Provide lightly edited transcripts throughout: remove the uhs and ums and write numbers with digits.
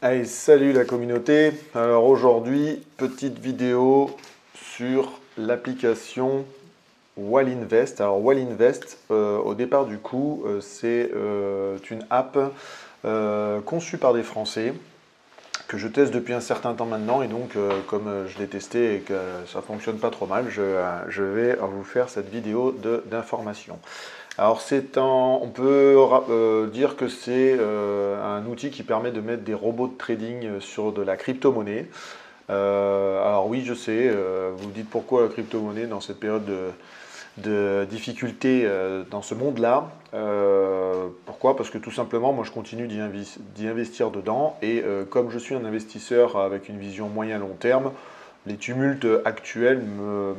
Allez, salut la communauté. Alors aujourd'hui, petite vidéo sur l'application Wallinvest. Alors Wallinvest, au départ du coup, c'est une app conçue par des Français que je teste depuis un certain temps maintenant et donc comme je l'ai testé et que ça fonctionne pas trop mal, je vais vous faire cette vidéo d'information. Alors on peut dire que c'est un outil qui permet de mettre des robots de trading sur de la crypto-monnaie. Alors oui, je sais, vous vous dites pourquoi la crypto-monnaie dans cette période de difficulté dans ce monde-là. Pourquoi? Parce que tout simplement, moi je continue d'y investir dedans et comme je suis un investisseur avec une vision moyen-long terme, les tumultes actuels me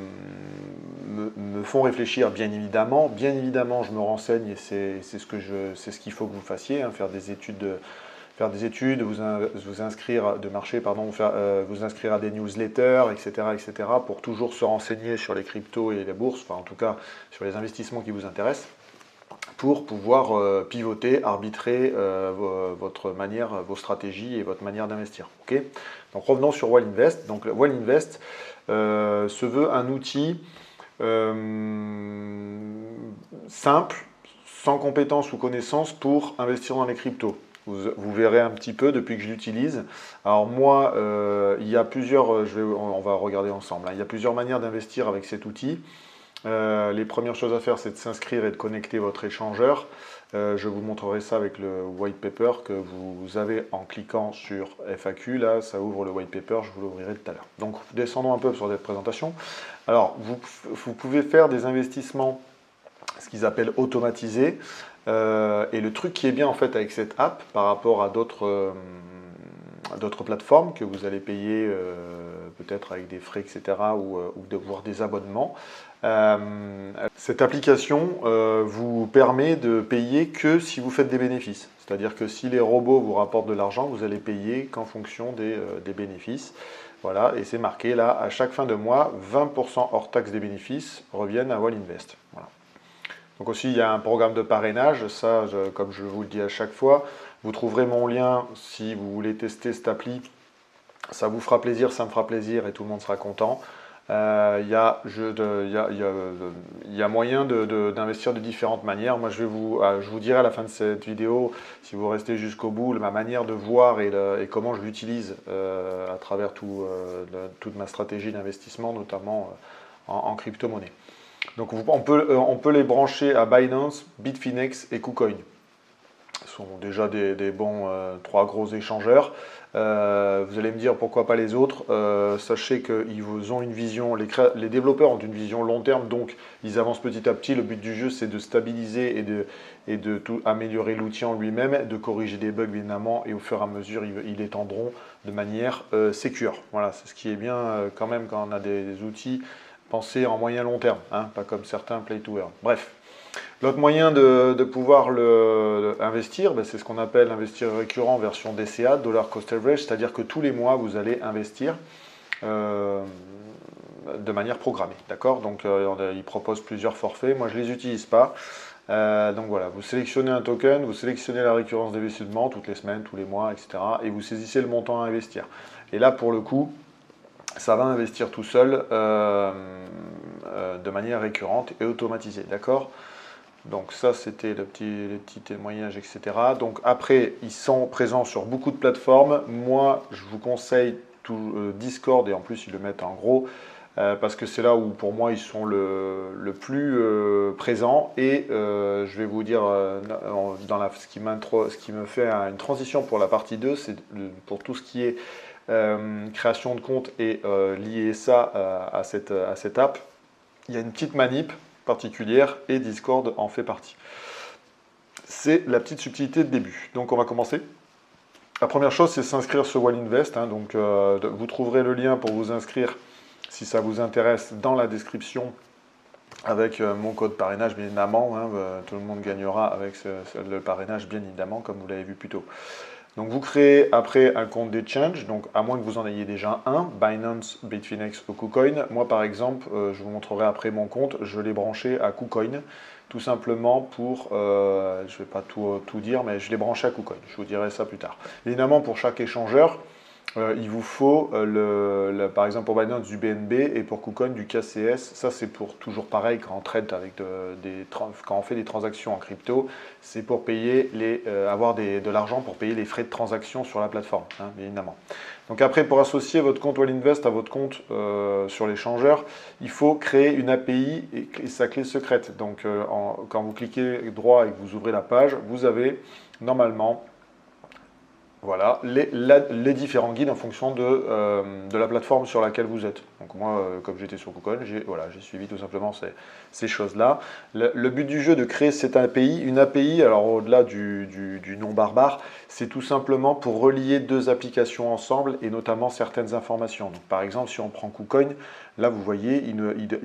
font réfléchir, bien évidemment. Bien évidemment, je me renseigne et c'est ce qu'il faut que vous fassiez, hein, faire des études, vous inscrire de marché, pardon, vous inscrire à des newsletters, etc., pour toujours se renseigner sur les cryptos et les bourses, enfin en tout cas sur les investissements qui vous intéressent, pour pouvoir pivoter, arbitrer votre manière, vos stratégies et votre manière d'investir. Okay, donc revenons sur Wallinvest. Donc Wallinvest se veut un outil simple, sans compétences ou connaissances pour investir dans les cryptos. Vous verrez un petit peu depuis que je l'utilise. Alors moi, il y a plusieurs, on va regarder ensemble, hein. Il y a plusieurs manières d'investir avec cet outil. Les premières choses à faire, c'est de s'inscrire et de connecter votre échangeur. Je vous montrerai ça avec le white paper que vous avez en cliquant sur FAQ. Là, ça ouvre le white paper, je vous l'ouvrirai tout à l'heure. Donc, descendons un peu sur cette présentation. Alors, vous pouvez faire des investissements, ce qu'ils appellent automatisés. Et le truc qui est bien en fait avec cette app par rapport à d'autres plateformes que vous allez payer peut-être avec des frais, etc., ou voire des abonnements. Cette application vous permet de payer que si vous faites des bénéfices. C'est-à-dire que si les robots vous rapportent de l'argent, vous allez payer qu'en fonction des bénéfices. Voilà, et c'est marqué là, à chaque fin de mois, 20% hors taxe des bénéfices reviennent à Wallinvest. Voilà. Donc aussi, il y a un programme de parrainage. Ça, comme je vous le dis à chaque fois, vous trouverez mon lien si vous voulez tester cette appli. Ça vous fera plaisir, ça me fera plaisir et tout le monde sera content. Il y a moyen d'investir de différentes manières. Moi, je vous dirai à la fin de cette vidéo, si vous restez jusqu'au bout, ma manière de voir et comment je l'utilise à travers toute ma stratégie d'investissement, notamment en crypto-monnaie. Donc on peut les brancher à Binance, Bitfinex et KuCoin. Ce sont déjà des bons trois gros échangeurs. Vous allez me dire pourquoi pas les autres. Sachez qu'ils ont une vision, les développeurs ont une vision long terme, donc ils avancent petit à petit. Le but du jeu, c'est de stabiliser et de tout améliorer l'outil en lui-même, de corriger des bugs évidemment, et au fur et à mesure, ils l'étendront de manière sécure. Voilà, c'est ce qui est bien quand même quand on a des outils pensés en moyen long terme, hein, pas comme certains play to earn. Bref. L'autre moyen de pouvoir investir, c'est ce qu'on appelle investir récurrent version DCA, Dollar Cost Average, c'est-à-dire que tous les mois, vous allez investir de manière programmée. D'accord? Donc, ils proposent plusieurs forfaits. Moi, je ne les utilise pas. Donc voilà, vous sélectionnez un token, vous sélectionnez la récurrence d'investissement toutes les semaines, tous les mois, etc. Et vous saisissez le montant à investir. Et là, pour le coup, ça va investir tout seul de manière récurrente et automatisée. D'accord? Donc ça, c'était les petits témoignages, etc. Donc après, ils sont présents sur beaucoup de plateformes. Moi, je vous conseille Discord, et en plus, ils le mettent en gros, parce que c'est là où, pour moi, ils sont le plus présents. Et je vais vous dire, ce qui me fait une transition pour la partie 2, c'est pour tout ce qui est création de compte et lier ça à cette app. Il y a une petite manip particulière et Discord en fait partie. C'est la petite subtilité de début. Donc on va commencer. La première chose, c'est s'inscrire sur Wallinvest. Hein, donc vous trouverez le lien pour vous inscrire si ça vous intéresse dans la description avec mon code parrainage, bien évidemment. Hein, tout le monde gagnera avec le parrainage, bien évidemment, comme vous l'avez vu plus tôt. Donc vous créez après un compte d'exchange, donc à moins que vous en ayez déjà un, Binance, Bitfinex ou KuCoin. Moi par exemple, je vous montrerai après mon compte, je l'ai branché à KuCoin, tout simplement pour, je ne vais pas tout dire, mais je l'ai branché à KuCoin. Je vous dirai ça plus tard. Évidemment, pour chaque échangeur, il vous faut, par exemple pour Binance du BNB et pour KuCoin du KCS. Ça, c'est pour toujours pareil quand on trade avec quand on fait des transactions en crypto, c'est pour payer avoir de l'argent pour payer les frais de transaction sur la plateforme, hein, évidemment. Donc après, pour associer votre compte Wallinvest à votre compte sur l'échangeur, il faut créer une API et sa clé secrète. Donc quand vous cliquez droit et que vous ouvrez la page, vous avez normalement voilà, les différents guides en fonction de la plateforme sur laquelle vous êtes. Donc moi, comme j'étais sur KuCoin, j'ai suivi tout simplement ces choses-là. Le but du jeu de créer cette API, une API, alors au-delà du nom barbare, c'est tout simplement pour relier deux applications ensemble et notamment certaines informations. Donc, par exemple, si on prend KuCoin, là vous voyez,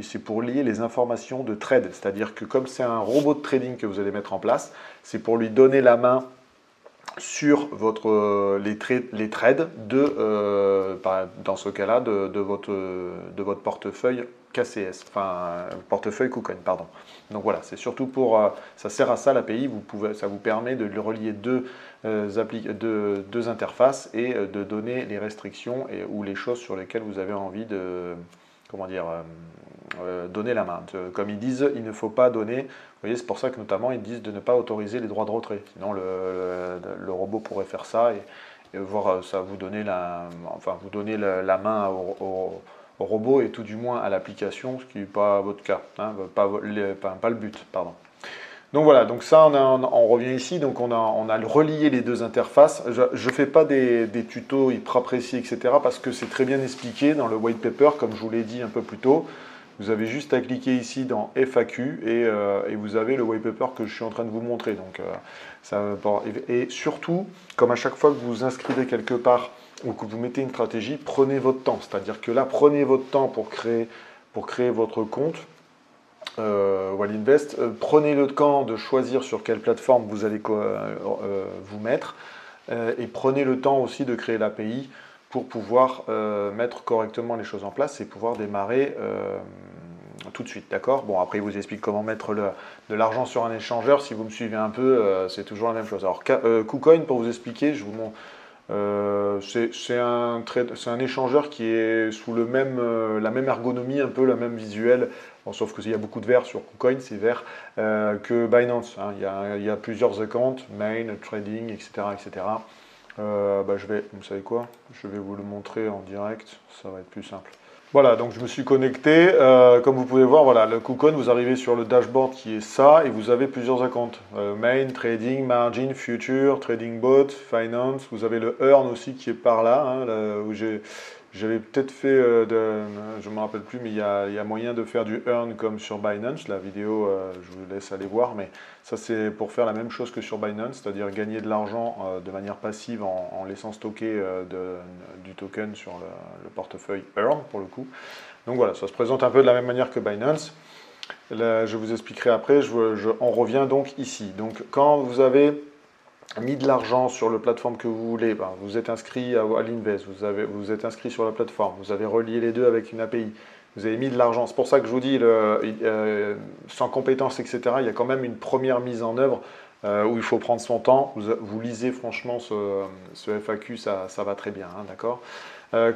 c'est pour lier les informations de trade. C'est-à-dire que comme c'est un robot de trading que vous allez mettre en place, c'est pour lui donner la main sur les trades dans ce cas-là de votre portefeuille KCS, enfin portefeuille KuCoin, pardon. Donc voilà, c'est surtout ça sert à ça l'API, ça vous permet de relier deux interfaces et de donner les restrictions ou les choses sur lesquelles vous avez envie de, comment dire, donner la main. Comme ils disent, il ne faut pas donner, vous voyez, c'est pour ça que notamment ils disent de ne pas autoriser les droits de retrait. Sinon le robot pourrait faire ça et voir ça vous donner la main au robot et tout du moins à l'application, ce qui n'est pas votre cas, hein, pas le but, pardon. Donc voilà, donc ça on revient ici, donc on a relié les deux interfaces. Je ne fais pas des tutos hyper précis, etc. parce que c'est très bien expliqué dans le white paper, comme je vous l'ai dit un peu plus tôt. Vous avez juste à cliquer ici dans FAQ et vous avez le white paper que je suis en train de vous montrer. Donc, et surtout, comme à chaque fois que vous vous inscrivez quelque part ou que vous mettez une stratégie, prenez votre temps. C'est-à-dire que là, prenez votre temps pour créer votre compte Wallinvest. Prenez le temps de choisir sur quelle plateforme vous allez vous mettre et prenez le temps aussi de créer l'API pour pouvoir mettre correctement les choses en place et pouvoir démarrer tout de suite, d'accord? Bon, après, il vous explique comment mettre de l'argent sur un échangeur. Si vous me suivez un peu, c'est toujours la même chose. Alors, KuCoin, pour vous expliquer, je vous montre. C'est un échangeur qui est sous la même ergonomie, un peu la même visuel, bon, sauf qu'il y a beaucoup de vert sur KuCoin, c'est vert, que Binance. Hein. Il y a plusieurs accounts, main, trading, etc. etc. Vous savez quoi? Je vais vous le montrer en direct, ça va être plus simple. Voilà, donc je me suis connecté. Comme vous pouvez voir, voilà, le KuCoin, vous arrivez sur le dashboard qui est ça, et vous avez plusieurs accounts. Main, Trading, Margin, Future, Trading Bot, Finance. Vous avez le Earn aussi qui est par là, hein, où j'avais peut-être fait, je ne me rappelle plus, mais il y a moyen de faire du Earn comme sur Binance. La vidéo, je vous laisse aller voir, mais ça c'est pour faire la même chose que sur Binance, c'est-à-dire gagner de l'argent de manière passive en laissant stocker du token sur le portefeuille Earn pour le coup. Donc voilà, ça se présente un peu de la même manière que Binance. Là, je vous expliquerai après, on revient donc ici. Donc quand vous avez mis de l'argent sur la plateforme que vous voulez, vous êtes inscrit à l'Invest, vous êtes inscrit sur la plateforme, vous avez relié les deux avec une API, vous avez mis de l'argent. C'est pour ça que je vous dis, sans compétences, etc., il y a quand même une première mise en œuvre où il faut prendre son temps. Vous lisez franchement ce FAQ, ça va très bien, hein, d'accord?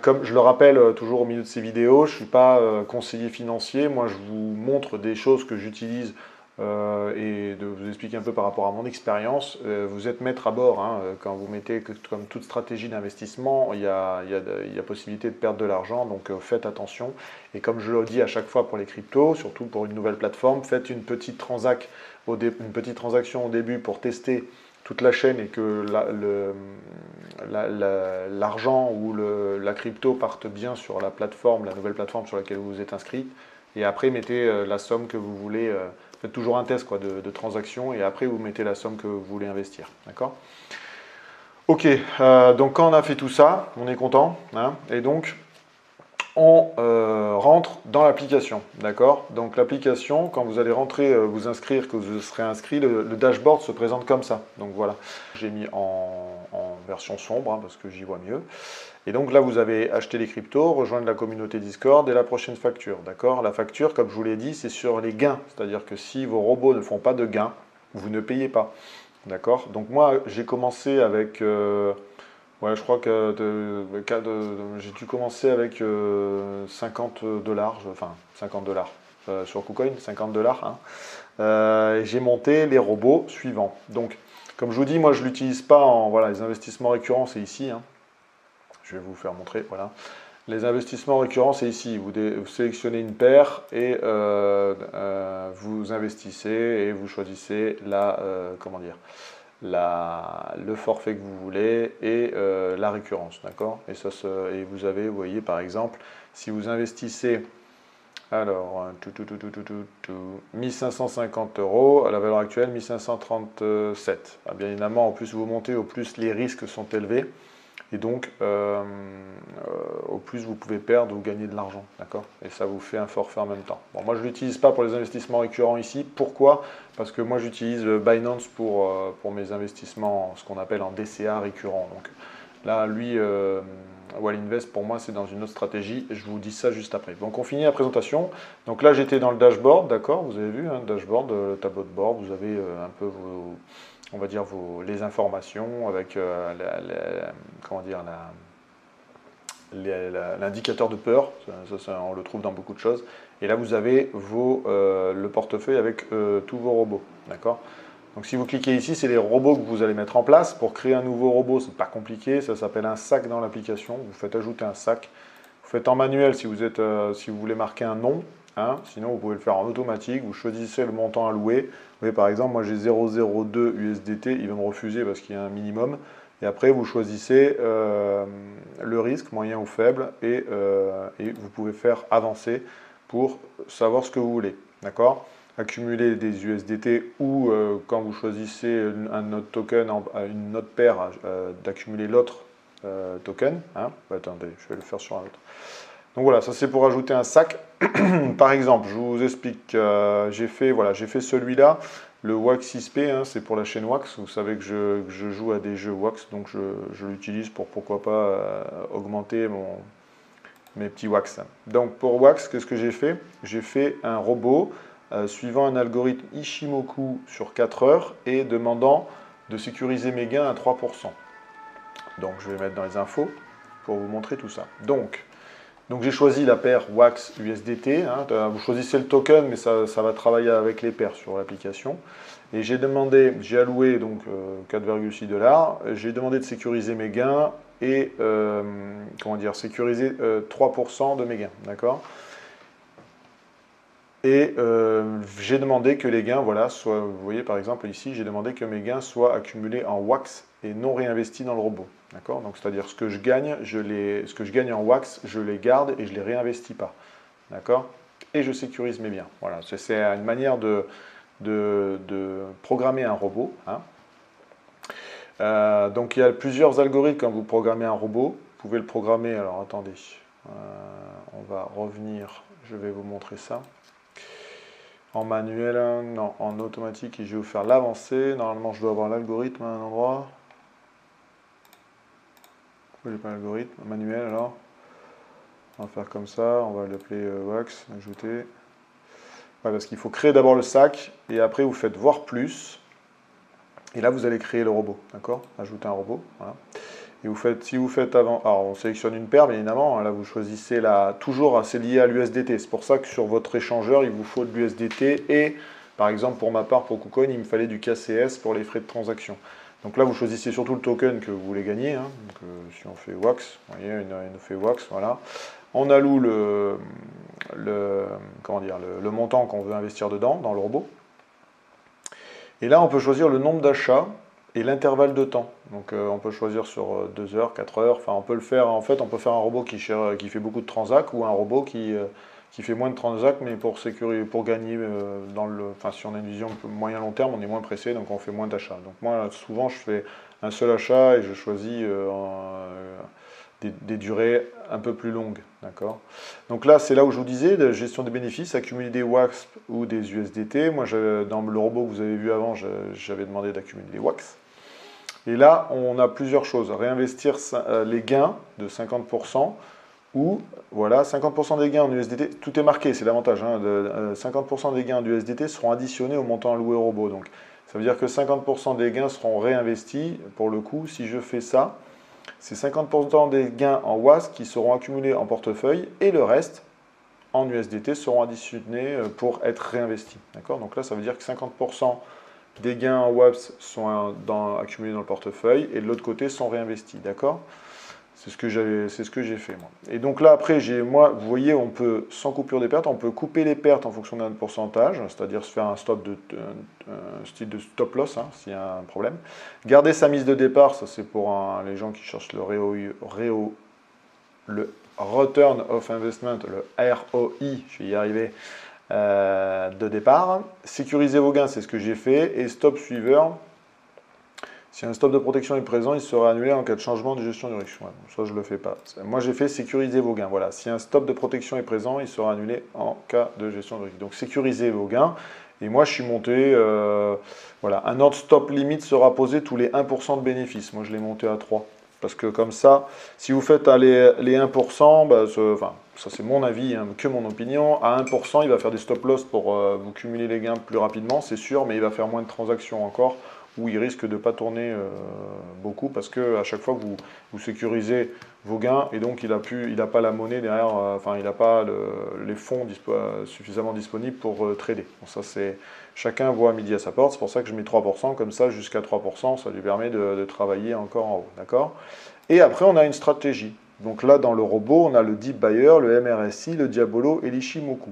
Comme je le rappelle toujours au milieu de ces vidéos, je ne suis pas conseiller financier. Moi, je vous montre des choses que j'utilise et de vous expliquer un peu par rapport à mon expérience. Vous êtes maître à bord, hein, quand vous mettez, comme toute stratégie d'investissement, il y a possibilité de perdre de l'argent, donc faites attention. Et comme je le dis à chaque fois pour les cryptos, surtout pour une nouvelle plateforme, faites une petite transaction au début pour tester toute la chaîne et que l'argent ou la crypto parte bien sur la plateforme, la nouvelle plateforme sur laquelle vous vous êtes inscrit. Et après, mettez la somme que vous voulez. Faites toujours un test de transaction et après, vous mettez la somme que vous voulez investir. D'accord? Ok, donc quand on a fait tout ça, on est content. Hein, et donc, on rentre dans l'application, d'accord? Donc l'application, quand vous allez rentrer, vous inscrire, que vous serez inscrit, le dashboard se présente comme ça. Donc voilà, j'ai mis en version sombre, hein, parce que j'y vois mieux. Et donc là, vous avez acheté les cryptos, rejoindre la communauté Discord et la prochaine facture, d'accord? La facture, comme je vous l'ai dit, c'est sur les gains. C'est-à-dire que si vos robots ne font pas de gains, vous ne payez pas, d'accord? Donc moi, j'ai commencé avec... ouais, je crois que j'ai dû commencer avec 50 $, enfin 50 $, sur KuCoin, 50 $. Hein. Et j'ai monté les robots suivants. Donc, comme je vous dis, moi je ne l'utilise pas en. Voilà, les investissements récurrents, c'est ici. Hein. Je vais vous faire montrer. Voilà. Les investissements récurrents, c'est ici. Vous sélectionnez une paire et vous investissez et vous choisissez la. Comment dire, le forfait que vous voulez et la récurrence, d'accord? Et vous avez, vous voyez par exemple, si vous investissez, alors, 1550 €, à la valeur actuelle, 1537. Ah, bien évidemment, au plus vous montez, au plus les risques sont élevés. Et donc, au plus vous pouvez perdre ou gagner de l'argent, d'accord? Et ça vous fait un forfait en même temps. Bon, moi, je ne l'utilise pas pour les investissements récurrents ici. Pourquoi? Parce que moi, j'utilise Binance pour mes investissements, ce qu'on appelle en DCA récurrent. Donc là, lui, Wallinvest, pour moi, c'est dans une autre stratégie. Je vous dis ça juste après. Donc, on finit la présentation. Donc là, j'étais dans le dashboard, d'accord? Vous avez vu, hein, le dashboard, le tableau de bord. Vous avez un peu vos... On va dire les informations avec comment dire, l'indicateur de peur, ça, on le trouve dans beaucoup de choses. Et là, vous avez le portefeuille avec tous vos robots. D'accord? Donc, si vous cliquez ici, c'est les robots que vous allez mettre en place. Pour créer un nouveau robot, c'est pas compliqué. Ça s'appelle un sac dans l'application. Vous faites ajouter un sac. Vous faites en manuel si vous voulez marquer un nom. Hein. Sinon, vous pouvez le faire en automatique. Vous choisissez le montant à louer. Vous voyez, par exemple, moi j'ai 0,02 USDT. Il va me refuser parce qu'il y a un minimum. Et après, vous choisissez le risque, moyen ou faible, et vous pouvez faire avancer pour savoir ce que vous voulez. D'accord? Accumuler des USDT ou quand vous choisissez un autre token, une autre paire, d'accumuler l'autre token. Hein. Attendez, je vais le faire sur un autre. Donc voilà, ça c'est pour ajouter un sac. Par exemple, je vous explique, j'ai fait celui-là, le Wax 6P, hein, c'est pour la chaîne Wax. Vous savez que je joue à des jeux Wax, donc je l'utilise pour pourquoi pas augmenter mes petits Wax. Donc pour Wax, qu'est-ce que j'ai fait? J'ai fait un robot suivant un algorithme Ishimoku sur 4 heures et demandant de sécuriser mes gains à 3%. Donc je vais mettre dans les infos pour vous montrer tout ça. Donc j'ai choisi la paire Wax USDT. Hein, vous choisissez le token, mais ça va travailler avec les paires sur l'application. Et j'ai alloué donc 4,6 $. J'ai demandé de sécuriser mes gains et sécuriser 3% de mes gains, d'accord? Et j'ai demandé que les gains, voilà, soient, vous voyez par exemple ici, j'ai demandé que mes gains soient accumulés en Wax et non réinvestis dans le robot. D'accord? Donc c'est-à-dire ce que je gagne en Wax, je les garde et je ne les réinvestis pas. D'accord? Et je sécurise mes biens. Voilà, c'est une manière de programmer un robot. Hein. Donc il y a plusieurs algorithmes quand vous programmez un robot. Vous pouvez le programmer, alors attendez, on va revenir, je vais vous montrer ça. En manuel, non, en automatique, et je vais vous faire l'avancée. Normalement, je dois avoir l'algorithme à un endroit. Pourquoi j'ai pas l'algorithme? Manuel, alors. On va faire comme ça, on va l'appeler Wax, ajouter. Ouais, parce qu'il faut créer d'abord le sac, et après vous faites voir plus. Et là, vous allez créer le robot, d'accord? Ajouter un robot, voilà. Et si vous faites avant, alors on sélectionne une paire, bien évidemment, là vous choisissez toujours c'est lié à l'USDT, c'est pour ça que sur votre échangeur, il vous faut de l'USDT et, par exemple, pour ma part, pour KuCoin, il me fallait du KCS pour les frais de transaction. Donc là, vous choisissez surtout le token que vous voulez gagner, hein. Donc, si on fait Wax, vous voyez, on fait Wax, voilà. On alloue le montant qu'on veut investir dedans, dans le robot. Et là, on peut choisir le nombre d'achats et l'intervalle de temps. Donc on peut choisir sur 2 heures, 4 heures, enfin on peut le faire, en fait on peut faire un robot qui fait beaucoup de transacts ou un robot qui fait moins de transacts mais pour gagner si on a une vision moyen long terme, on est moins pressé donc on fait moins d'achats. Donc moi souvent je fais un seul achat et je choisis des durées un peu plus longues. D'accord. Donc là, c'est là où je vous disais, la gestion des bénéfices, accumuler des WAX ou des USDT. Moi, dans le robot que vous avez vu avant, j'avais demandé d'accumuler des WAX. Et là, on a plusieurs choses. Réinvestir les gains de 50%. Ou, voilà, 50% des gains en USDT, tout est marqué, c'est l'avantage, hein, 50% des gains en USDT seront additionnés au montant alloué au robot. Donc, ça veut dire que 50% des gains seront réinvestis. Pour le coup, si je fais ça, c'est 50% des gains en WAS qui seront accumulés en portefeuille et le reste, en USDT, seront additionnés pour être réinvestis. D'accord. Donc là, ça veut dire que 50% des gains en WAPS sont accumulés dans le portefeuille et de l'autre côté sont réinvestis. D'accord. C'est ce que j'ai fait, moi. Et donc là, après, vous voyez, on peut, sans coupure des pertes, on peut couper les pertes en fonction d'un pourcentage, c'est-à-dire se faire un style de stop loss, hein, s'il y a un problème. Garder sa mise de départ, ça c'est pour les gens qui cherchent le Return of Investment, le ROI, je vais y arriver, de départ. Sécuriser vos gains, c'est ce que j'ai fait. Et stop suiveur, si un stop de protection est présent, il sera annulé en cas de changement de gestion du risque. Ouais, ça, je ne le fais pas. Moi, j'ai fait sécuriser vos gains. Voilà. Si un stop de protection est présent, il sera annulé en cas de gestion du risque. Donc, sécuriser vos gains. Et moi, je suis monté, voilà, un ordre stop limite sera posé tous les 1% de bénéfices. Moi, je l'ai monté à 3. Parce que comme ça, si vous faites les 1%, bah, ça c'est mon avis, hein, que mon opinion, à 1%, il va faire des stop loss pour vous cumuler les gains plus rapidement, c'est sûr, mais il va faire moins de transactions encore, où il risque de ne pas tourner beaucoup, parce qu'à chaque fois que vous sécurisez vos gains, et donc il n'a pas la monnaie derrière, enfin il n'a pas les fonds suffisamment disponibles pour trader. Bon, ça c'est, chacun voit midi à sa porte, c'est pour ça que je mets 3%, comme ça jusqu'à 3%, ça lui permet de travailler encore en haut, d'accord. Et après on a une stratégie. Donc là dans le robot, on a le Deep Buyer, le MRSI, le Diabolo et l'Ishimoku.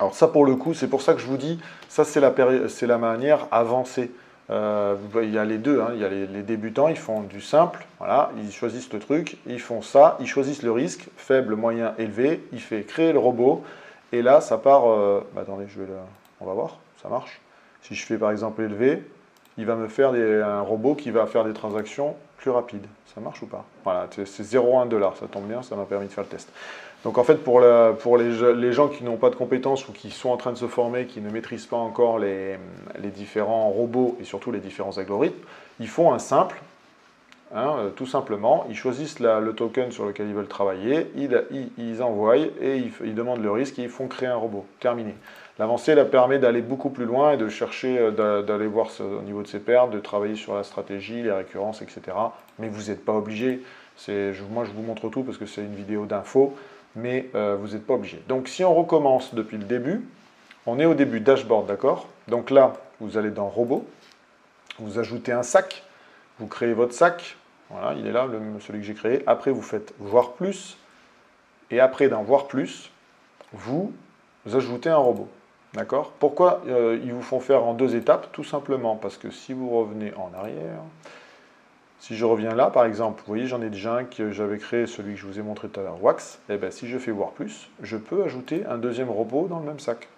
Alors ça pour le coup, c'est pour ça que je vous dis, ça c'est la manière avancée. Il y a les deux, hein. Il y a les débutants, ils font du simple, voilà, ils choisissent le truc, ils font ça, ils choisissent le risque, faible, moyen, élevé, il fait créer le robot, et là ça part, attendez, on va voir, ça marche. Si je fais par exemple élevé, il va me faire un robot qui va faire des transactions plus rapides. Ça marche ou pas? Voilà, c'est 0,1 $, ça tombe bien, ça m'a permis de faire le test. Donc en fait, pour les gens qui n'ont pas de compétences ou qui sont en train de se former, qui ne maîtrisent pas encore les différents robots et surtout les différents algorithmes, ils font un simple, hein, tout simplement, ils choisissent le token sur lequel ils veulent travailler, ils envoient et ils demandent le risque et ils font créer un robot. Terminé. L'avancée la permet d'aller beaucoup plus loin et de chercher, d'aller voir au niveau de ses pertes, de travailler sur la stratégie, les récurrences, etc. Mais vous n'êtes pas obligé. Moi, je vous montre tout parce que c'est une vidéo d'info, mais vous n'êtes pas obligé. Donc, si on recommence depuis le début, on est au début dashboard, d'accord? Donc là, vous allez dans robot, vous ajoutez un sac, vous créez votre sac. Voilà, il est là, celui que j'ai créé. Après, vous faites voir plus. Et après, dans voir plus, vous ajoutez un robot. D'accord? Pourquoi ils vous font faire en 2 étapes? Tout simplement parce que si vous revenez en arrière, si je reviens là, par exemple, vous voyez, j'en ai déjà un que j'avais créé, celui que je vous ai montré tout à l'heure, Wax. Et bien, si je fais voir plus, je peux ajouter un deuxième robot dans le même sac.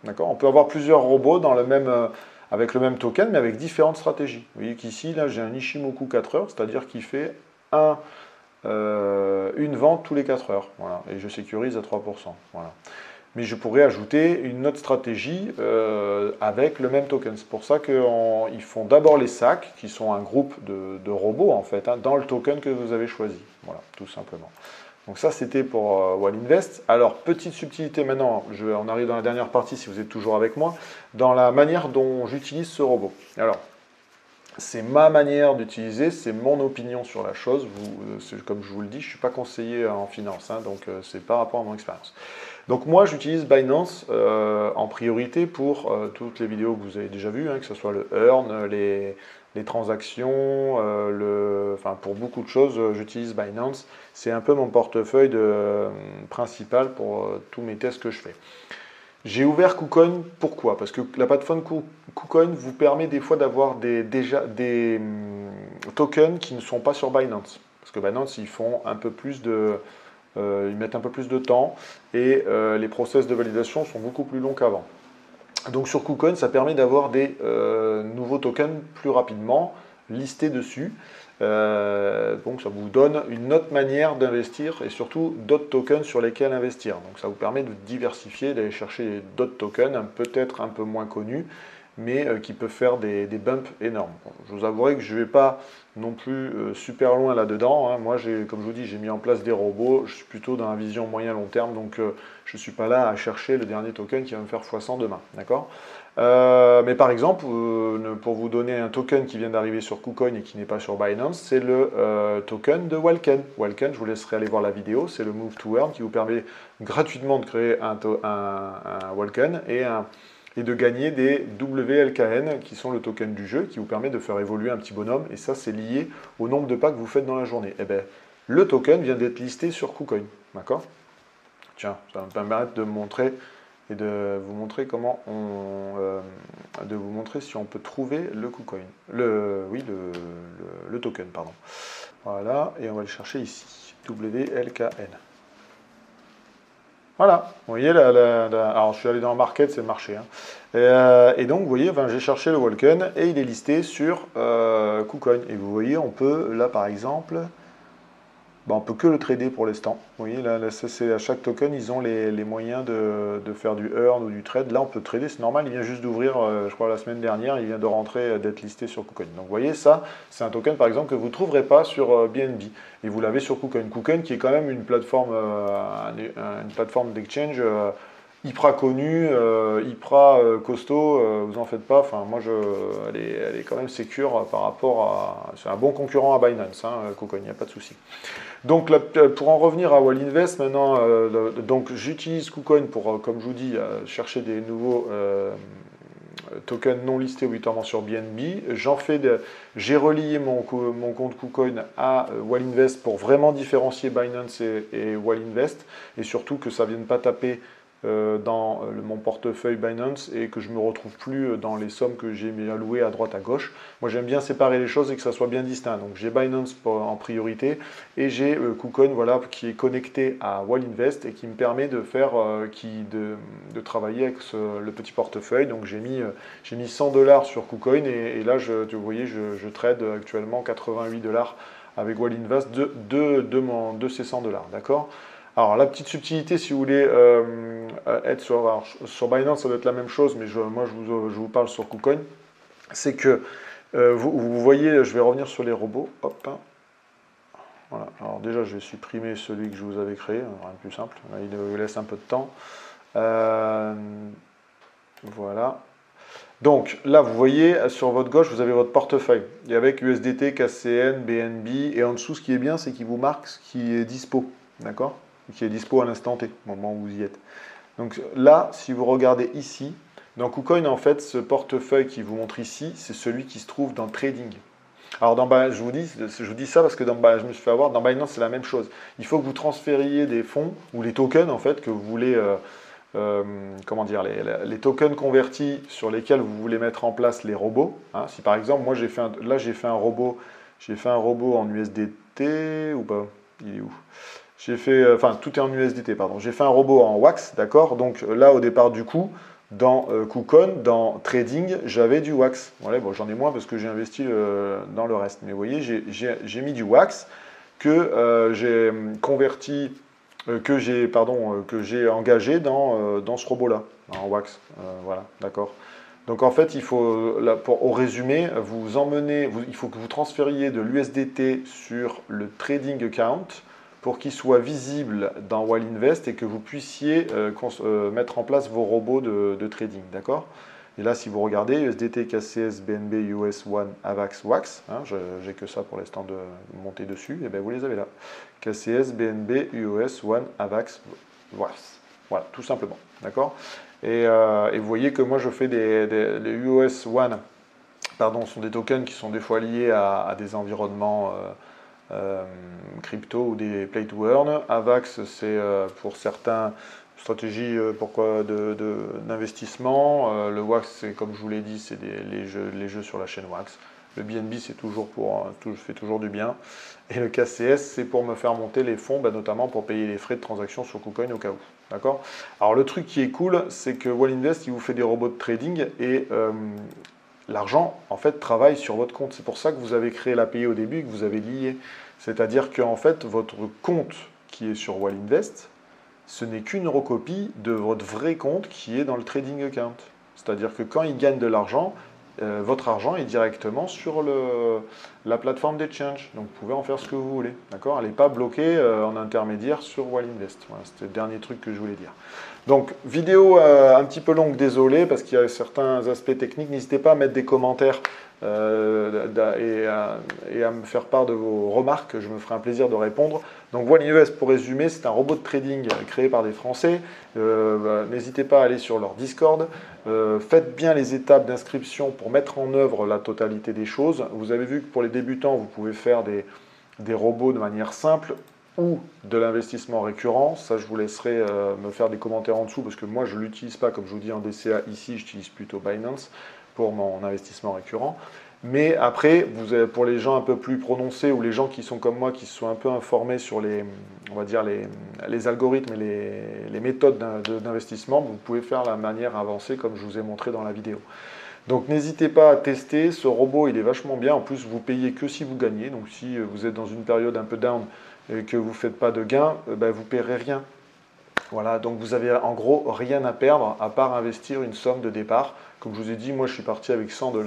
D'accord? On peut avoir plusieurs robots dans avec le même token, mais avec différentes stratégies. Vous voyez qu'ici, là, j'ai un Ishimoku 4 heures, c'est-à-dire qu'il fait une vente tous les 4 heures. Voilà, et je sécurise à 3%. Voilà. Mais je pourrais ajouter une autre stratégie avec le même token. C'est pour ça qu'ils font d'abord les sacs, qui sont un groupe de robots, en fait, hein, dans le token que vous avez choisi. Voilà, tout simplement. Donc ça, c'était pour Wallinvest. Alors, petite subtilité maintenant, on arrive dans la dernière partie, si vous êtes toujours avec moi, dans la manière dont j'utilise ce robot. Alors, c'est ma manière d'utiliser, c'est mon opinion sur la chose. Comme je vous le dis, je ne suis pas conseiller en finance, hein, donc c'est par rapport à mon expérience. Donc moi, j'utilise Binance en priorité pour toutes les vidéos que vous avez déjà vues, hein, que ce soit le earn, les transactions, enfin pour beaucoup de choses, j'utilise Binance. C'est un peu mon portefeuille principal pour tous mes tests que je fais. J'ai ouvert KuCoin, pourquoi? Parce que la plateforme KuCoin vous permet des fois d'avoir des tokens qui ne sont pas sur Binance. Parce que Binance, ils font un peu plus ils mettent un peu plus de temps et les process de validation sont beaucoup plus longs qu'avant. Donc sur KuCoin, ça permet d'avoir des nouveaux tokens plus rapidement listés dessus. Donc ça vous donne une autre manière d'investir et surtout d'autres tokens sur lesquels investir. Donc ça vous permet de diversifier, d'aller chercher d'autres tokens, peut-être un peu moins connus, mais qui peuvent faire des bumps énormes. Bon, je vous avouerai que je ne vais pas non plus super loin là-dedans. Hein. Moi, comme je vous dis, j'ai mis en place des robots. Je suis plutôt dans la vision moyen-long terme, donc je ne suis pas là à chercher le dernier token qui va me faire x100 demain. D'accord ? Mais par exemple, pour vous donner un token qui vient d'arriver sur KuCoin et qui n'est pas sur Binance, c'est le token de Walken. Walken, je vous laisserai aller voir la vidéo, c'est le Move to Earn qui vous permet gratuitement de créer un Walken et de gagner des WLKN qui sont le token du jeu qui vous permet de faire évoluer un petit bonhomme et ça c'est lié au nombre de pas que vous faites dans la journée. Et bien, le token vient d'être listé sur KuCoin, d'accord? Tiens, ça va me permettre de montrer et de vous montrer comment de vous montrer si on peut trouver le KuCoin, le token, pardon. Voilà, et on va le chercher ici, WLKN. Voilà, vous voyez, alors je suis allé dans le market, c'est le marché. Hein. Et donc, vous voyez, j'ai cherché le Walken et il est listé sur KuCoin. Et vous voyez, on peut, là par exemple, on peut que le trader pour l'instant. Vous voyez, là c'est à chaque token, ils ont les moyens de faire du earn ou du trade. Là, on peut trader, c'est normal, il vient juste d'ouvrir, je crois, la semaine dernière, il vient de rentrer, d'être listé sur KuCoin. Donc, vous voyez, ça, c'est un token, par exemple, que vous ne trouverez pas sur BNB. Et vous l'avez sur KuCoin. KuCoin, qui est quand même une plateforme d'exchange hyper connue, hyper costaud, vous en faites pas. Enfin, moi, elle est quand même sécure par rapport à... C'est un bon concurrent à Binance, hein, KuCoin, il n'y a pas de souci. Donc, pour en revenir à Wallinvest, maintenant, donc j'utilise KuCoin pour, comme je vous dis, chercher des nouveaux tokens non listés obligatoirement sur BNB. J'ai relié mon compte KuCoin à Wallinvest pour vraiment différencier Binance et Wallinvest et surtout que ça ne vienne pas taper dans mon portefeuille Binance et que je ne me retrouve plus dans les sommes que j'ai allouées à droite à gauche. Moi j'aime bien séparer les choses et que ça soit bien distinct. Donc j'ai Binance en priorité et j'ai KuCoin qui est connecté à Wallinvest et qui me permet de faire de travailler avec le petit portefeuille. Donc j'ai mis 100 $ sur KuCoin et là vous voyez je trade actuellement 88 $ avec Wallinvest de ces 100 $. D'accord ? Alors, la petite subtilité, si vous voulez être sur Binance, ça doit être la même chose, mais moi, je vous parle sur KuCoin, c'est que vous voyez, je vais revenir sur les robots. Hop, hein. Voilà. Alors déjà, je vais supprimer celui que je vous avais créé, rien de plus simple. Là, il vous laisse un peu de temps. Voilà. Donc là, vous voyez, sur votre gauche, vous avez votre portefeuille. Et avec USDT, KCN, BNB, et en dessous, ce qui est bien, c'est qu'il vous marque ce qui est dispo. D'accord ? Qui est dispo à l'instant T, au moment où vous y êtes. Donc là, si vous regardez ici, dans KuCoin, en fait, ce portefeuille qui vous montre ici, c'est celui qui se trouve dans Trading. Alors, je vous dis ça parce que je me suis fait avoir, dans Binance, c'est la même chose. Il faut que vous transfériez des fonds, ou les tokens, en fait, que vous voulez, les tokens convertis sur lesquels vous voulez mettre en place les robots. Hein. Si par exemple, moi, j'ai fait un robot en USDT, ou pas? Il est où? Tout est en USDT, pardon. J'ai fait un robot en Wax, d'accord. Donc là, au départ du coup, dans KuCoin, dans Trading, j'avais du Wax. Voilà, bon, j'en ai moins parce que j'ai investi dans le reste. Mais vous voyez, j'ai mis du Wax que j'ai converti, que j'ai engagé dans ce robot-là, en Wax. Voilà, d'accord. Donc en fait, il faut, au résumé, il faut que vous transfériez de l'USDT sur le Trading Account pour qu'il soit visible dans Wallinvest et que vous puissiez mettre en place vos robots de trading, d'accord? Et là, si vous regardez, USDT, KCS, BNB, US, One, AVAX, WAX, hein, j'ai que ça pour l'instant de monter dessus, et bien vous les avez là. KCS, BNB, US, One, AVAX, WAX. Voilà, tout simplement, d'accord? Et vous voyez que moi, je fais les US One, pardon, sont des tokens qui sont des fois liés à des environnements crypto ou des play to earn. AVAX, c'est pour certaines stratégies d'investissement. Le WAX, c'est comme je vous l'ai dit, c'est les jeux sur la chaîne WAX. Le BNB, c'est fait toujours du bien. Et le KCS, c'est pour me faire monter les fonds, notamment pour payer les frais de transaction sur KuCoin au cas où. D'accord ? Alors le truc qui est cool, c'est que Wallinvest, il vous fait des robots de trading et l'argent, en fait, travaille sur votre compte. C'est pour ça que vous avez créé l'API au début et que vous avez lié. C'est-à-dire qu'en fait, votre compte qui est sur Wallinvest, ce n'est qu'une recopie de votre vrai compte qui est dans le trading account. C'est-à-dire que quand il gagne de l'argent, votre argent est directement sur la plateforme d'exchange. Donc vous pouvez en faire ce que vous voulez. D'accord ? Elle n'est pas bloquée en intermédiaire sur Wallinvest. Voilà, c'était le dernier truc que je voulais dire. Donc, vidéo un petit peu longue, désolé, parce qu'il y a certains aspects techniques. N'hésitez pas à mettre des commentaires et à me faire part de vos remarques. Je me ferai un plaisir de répondre. Donc, Wallinvest, pour résumer, c'est un robot de trading créé par des Français. N'hésitez pas à aller sur leur Discord. Faites bien les étapes d'inscription pour mettre en œuvre la totalité des choses. Vous avez vu que pour les débutants, vous pouvez faire des robots de manière simple ou de l'investissement récurrent. Ça, je vous laisserai me faire des commentaires en dessous parce que moi, je ne l'utilise pas, comme je vous dis, en DCA ici, j'utilise plutôt Binance pour mon investissement récurrent. Mais après, pour les gens un peu plus prononcés ou les gens qui sont comme moi, qui se sont un peu informés sur on va dire les algorithmes et les méthodes d'investissement, vous pouvez faire la manière avancée comme je vous ai montré dans la vidéo. Donc n'hésitez pas à tester, ce robot il est vachement bien, en plus vous payez que si vous gagnez, donc si vous êtes dans une période un peu down et que vous ne faites pas de gain, vous ne paierez rien. Voilà, donc vous avez en gros rien à perdre à part investir une somme de départ. Comme je vous ai dit, moi je suis parti avec 100 $.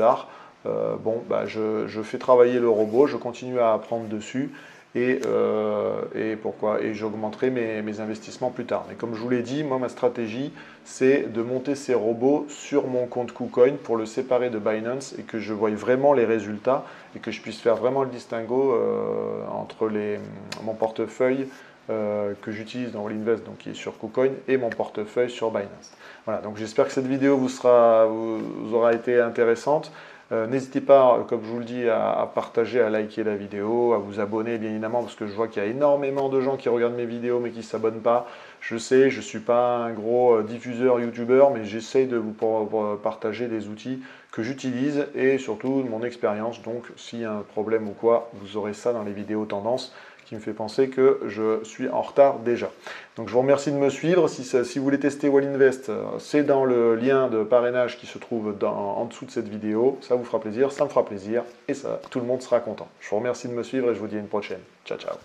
Je fais travailler le robot, je continue à apprendre dessus et j'augmenterai mes investissements plus tard. Mais comme je vous l'ai dit, moi ma stratégie c'est de monter ces robots sur mon compte KuCoin pour le séparer de Binance et que je voie vraiment les résultats et que je puisse faire vraiment le distinguo entre mon portefeuille que j'utilise dans Wallinvest, donc qui est sur KuCoin, et mon portefeuille sur Binance. Voilà, donc j'espère que cette vidéo vous aura été intéressante. N'hésitez pas, comme je vous le dis, à partager, à liker la vidéo, à vous abonner bien évidemment, parce que je vois qu'il y a énormément de gens qui regardent mes vidéos mais qui ne s'abonnent pas. Je sais, je ne suis pas un gros diffuseur, youtubeur, mais j'essaye de vous partager des outils que j'utilise et surtout mon expérience. Donc s'il y a un problème ou quoi, vous aurez ça dans les vidéos tendances, qui me fait penser que je suis en retard déjà. Donc je vous remercie de me suivre. Si vous voulez tester Wallinvest, c'est dans le lien de parrainage qui se trouve en dessous de cette vidéo. Ça vous fera plaisir, ça me fera plaisir et tout le monde sera content. Je vous remercie de me suivre et je vous dis à une prochaine. Ciao, ciao.